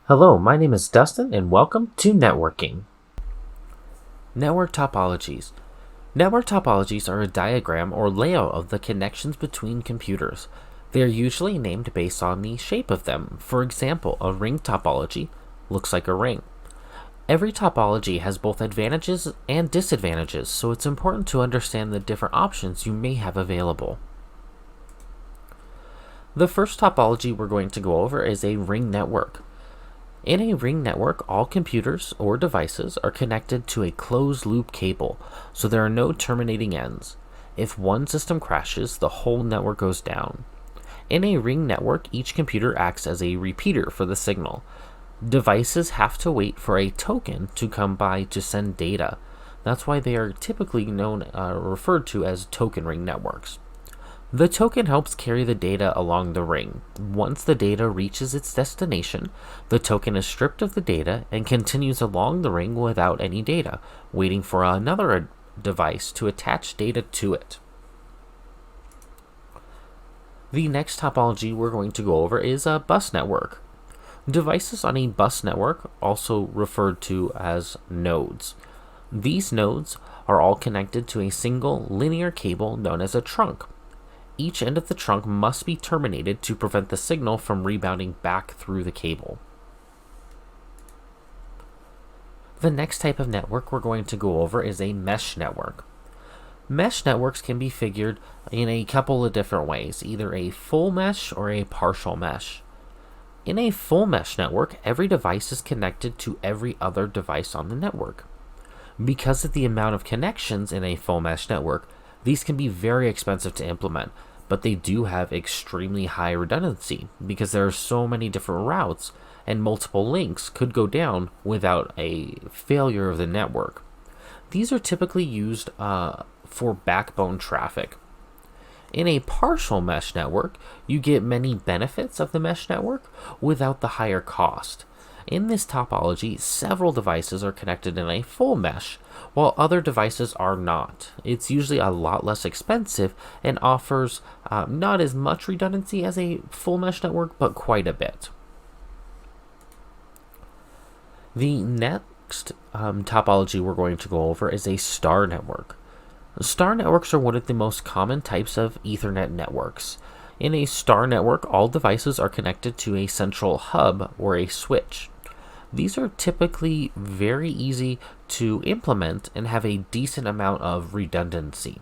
Hello, my name is Dustin and welcome to Networking. Network topologies. Network topologies are a diagram or layout of the connections between computers. They are usually named based on the shape of them. For example, a ring topology looks like a ring. Every topology has both advantages and disadvantages, so it's important to understand the different options you may have available. The first topology we're going to go over is a ring network. In a ring network, all computers or devices are connected to a closed-loop cable, so there are no terminating ends. If one system crashes, the whole network goes down. In a ring network, each computer acts as a repeater for the signal. Devices have to wait for a token to come by to send data. That's why they are typically referred to as token ring networks. The token helps carry the data along the ring. Once the data reaches its destination, the token is stripped of the data and continues along the ring without any data, waiting for another device to attach data to it. The next topology we're going to go over is a bus network. Devices on a bus network, also referred to as nodes. These nodes are all connected to a single linear cable known as a trunk. Each end of the trunk must be terminated to prevent the signal from rebounding back through the cable. The next type of network we're going to go over is a mesh network. Mesh networks can be figured in a couple of different ways, either a full mesh or a partial mesh. In a full mesh network, every device is connected to every other device on the network. Because of the amount of connections in a full mesh network, these can be very expensive to implement, but they do have extremely high redundancy because there are so many different routes and multiple links could go down without a failure of the network. These are typically used for backbone traffic. In a partial mesh network, you get many benefits of the mesh network without the higher cost. In this topology, several devices are connected in a full mesh, while other devices are not. It's usually a lot less expensive and offers not as much redundancy as a full mesh network, but quite a bit. The next topology we're going to go over is a star network. Star networks are one of the most common types of Ethernet networks. In a star network, all devices are connected to a central hub or a switch. These are typically very easy to implement and have a decent amount of redundancy.